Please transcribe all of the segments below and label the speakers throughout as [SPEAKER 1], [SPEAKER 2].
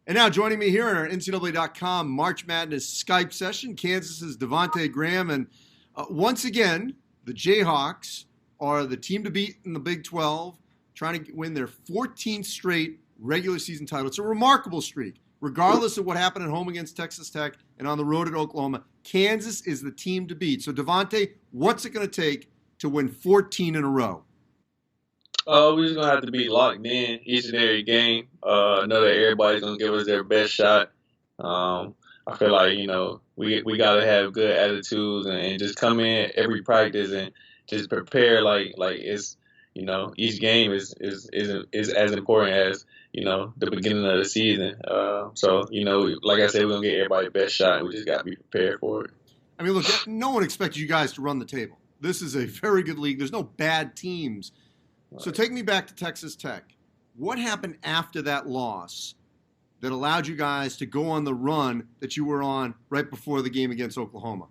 [SPEAKER 1] And now joining me here in our NCAA.com March Madness Skype session, Kansas's Devonte Graham. And once again, the Jayhawks are the team to beat in the Big-12, trying to win their 14th straight regular season title. It's a remarkable streak. Regardless of what happened at home against Texas Tech and on the road at Oklahoma, Kansas is the team to beat. So, Devonte, what's it going to take to win 14 in a row?
[SPEAKER 2] We're just gonna have to be locked in each and every game. Know that everybody's gonna give us their best shot. I feel like we gotta have good attitudes and just come in every practice and just prepare like it's each game is as important as the beginning of the season. So like I said, we're gonna get everybody's best shot. And we just gotta be prepared for it.
[SPEAKER 1] I mean, look, no one expects you guys to run the table. This is a very good league. There's no bad teams. So take me back to Texas Tech. What happened after that loss that allowed you guys to go on the run that you were on right before the game against Oklahoma?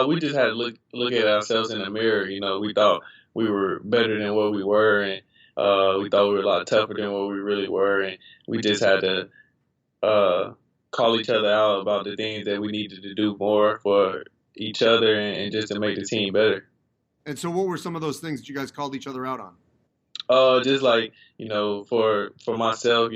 [SPEAKER 2] We just had to look at ourselves in the mirror. We thought we were better than what we were, and we thought we were a lot tougher than what we really were, and we just had to call each other out about the things that we needed to do more for each other and just to make the team better.
[SPEAKER 1] And so what were some of those things that you guys called each other out on?
[SPEAKER 2] Just like, for myself,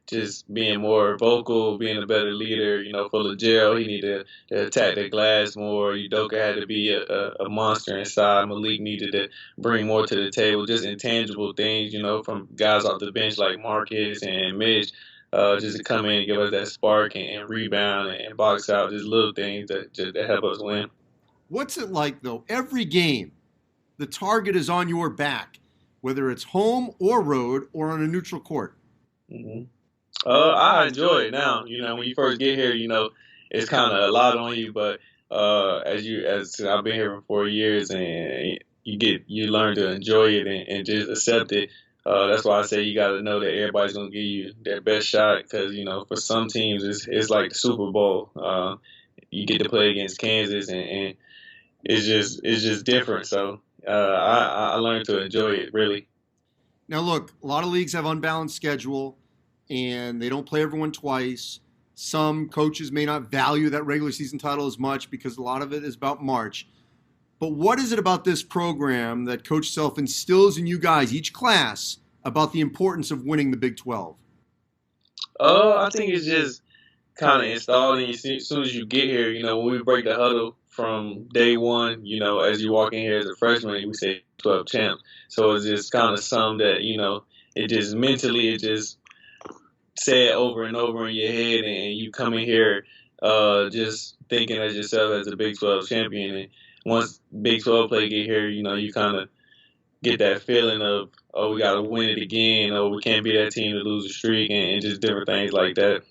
[SPEAKER 2] just being more vocal, being a better leader, for Legero, he needed to attack the glass more. Udoka had to be a monster inside. Malik needed to bring more to the table, just intangible things, from guys off the bench like Marcus and Mitch, just to come in and give us that spark and rebound and box out, just little things that help us win.
[SPEAKER 1] What's it like, though? Every game, the target is on your back, whether it's home or road or on a neutral court.
[SPEAKER 2] Mm-hmm. I enjoy it now. When you first get here, it's kind of a lot on you, but as I've been here for 4 years, and you learn to enjoy it and just accept it. That's why I say you got to know that everybody's gonna give you their best shot, because for some teams it's like the Super Bowl. You get to play against Kansas, and it's just different. So I learned to enjoy it, really.
[SPEAKER 1] Now, look, a lot of leagues have unbalanced schedule, and they don't play everyone twice. Some coaches may not value that regular season title as much because a lot of it is about March. But what is it about this program that Coach Self instills in you guys, each class, about the importance of winning the Big-12?
[SPEAKER 2] I think it's just kind of installed in you as soon as you get here. When we break the huddle from day one, as you walk in here as a freshman, we say 12 champs. So it's just kind of something that, it just mentally, it just say it over and over in your head, and you come in here just thinking as yourself as a Big 12 champion. And once Big 12 play get here, you kind of get that feeling of, oh, we got to win it again, or we can't be that team to lose a streak, and just different things like that.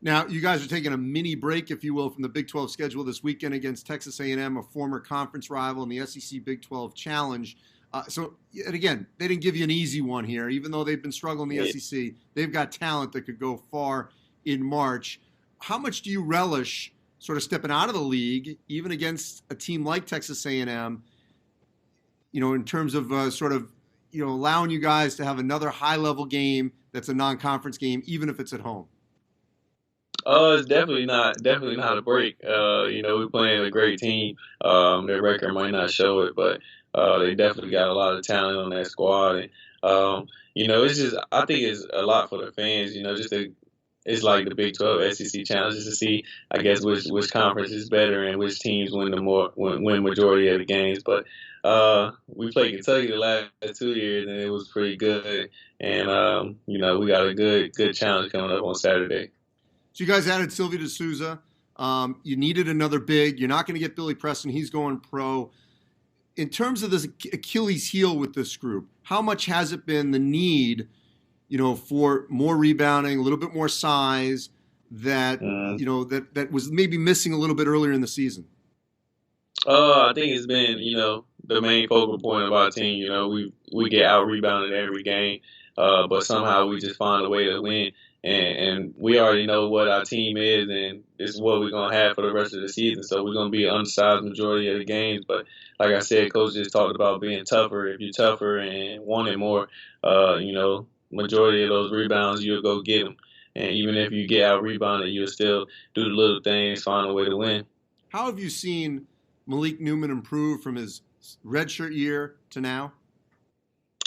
[SPEAKER 1] Now, you guys are taking a mini break, if you will, from the Big 12 schedule this weekend against Texas A&M, a former conference rival in the SEC Big 12 Challenge. And again, they didn't give you an easy one here. Even though they've been struggling in the SEC, they've got talent that could go far in March. How much do you relish sort of stepping out of the league, even against a team like Texas A&M, in terms of allowing you guys to have another high-level game that's a non-conference game, even if it's at home?
[SPEAKER 2] It's definitely not a break. We're playing a great team. Their record might not show it, but they definitely got a lot of talent on that squad. And it's just, I think it's a lot for the fans. It's like the Big 12 SEC Challenge, just to see, I guess, which conference is better and which teams win majority of the games. But we played Kentucky the last 2 years, and it was pretty good. And we got a good challenge coming up on Saturday.
[SPEAKER 1] So you guys added Sylvia D'Souza. You needed another big. You're not going to get Billy Preston. He's going pro. In terms of this Achilles heel with this group, how much has it been the need, for more rebounding, a little bit more size that, that was maybe missing a little bit earlier in the season?
[SPEAKER 2] I think it's been, the main focal point of our team. We get out rebounded every game, but somehow we just find a way to win. And we already know what our team is, and it's what we're going to have for the rest of the season. So we're going to be an undersized majority of the games. But like I said, Coach just talked about being tougher. If you're tougher and wanting more, majority of those rebounds, you'll go get them. And even if you get out rebounded, you'll still do the little things, find a way to win.
[SPEAKER 1] How have you seen Malik Newman improve from his redshirt year to now?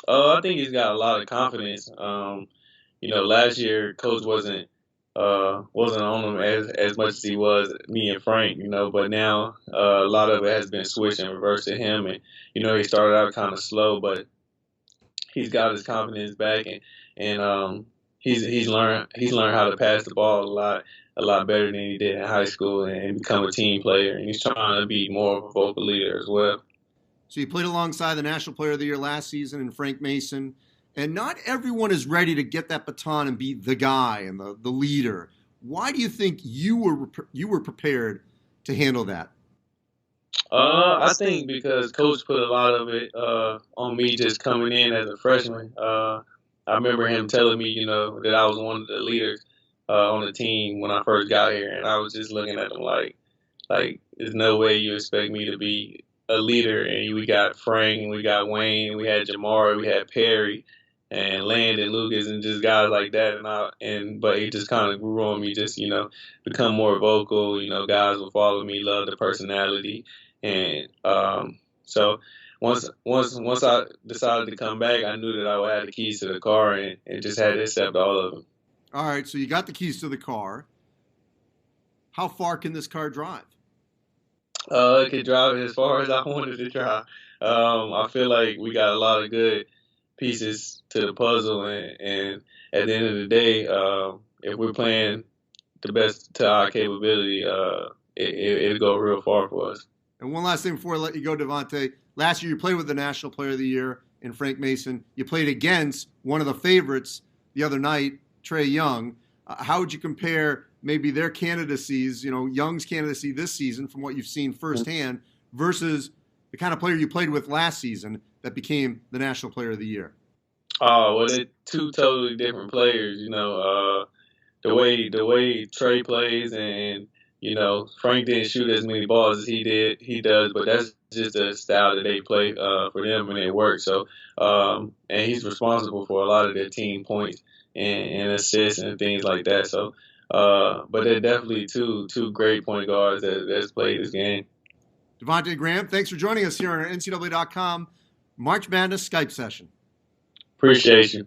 [SPEAKER 2] I think he's got a lot of confidence. Last year coach wasn't on him as much as he was me and Frank, but now a lot of it has been switched and reversed to him, and he started out kind of slow, but he's got his confidence back, and he's learned how to pass the ball a lot better than he did in high school, and become a team player, and he's trying to be more of a vocal leader as well.
[SPEAKER 1] So you played alongside the National Player of the Year last season in Frank Mason, and not everyone is ready to get that baton and be the guy and the leader. Why do you think you were prepared to handle that?
[SPEAKER 2] I think because coach put a lot of it on me just coming in as a freshman. I remember him telling me, that I was one of the leaders on the team when I first got here, and I was just looking at him like there's no way you expect me to be a leader. And we got Frank, and we got Wayne, we had Jamar, we had Perry, and Landon Lucas, and just guys like that. But he just kind of grew on me, just become more vocal. Guys will follow me, love the personality, and so once I decided to come back, I knew that I would have the keys to the car, and just had to accept all of them.
[SPEAKER 1] All right, so you got the keys to the car. How far can this car drive?
[SPEAKER 2] It could drive it as far as I wanted to drive. I feel like we got a lot of good pieces to the puzzle, and at the end of the day, if we're playing the best to our capability, it'll go real far for us.
[SPEAKER 1] And one last thing before I let you go, Devonte. Last year you played with the National Player of the Year in Frank Mason. You played against one of the favorites the other night, Tre Young. How would you compare maybe their candidacies, Young's candidacy this season from what you've seen firsthand versus the kind of player you played with last season that became the National Player of the Year?
[SPEAKER 2] Oh, well, they're two totally different players. The way Tre plays, and Frank didn't shoot as many balls as he does, but that's just the style that they play for them, and it works. So, and he's responsible for a lot of their team points and assists and things like that. So, but they're definitely two great point guards that's played this game.
[SPEAKER 1] Devonte Graham, thanks for joining us here on our NCAA.com March Madness Skype session.
[SPEAKER 2] Appreciate you.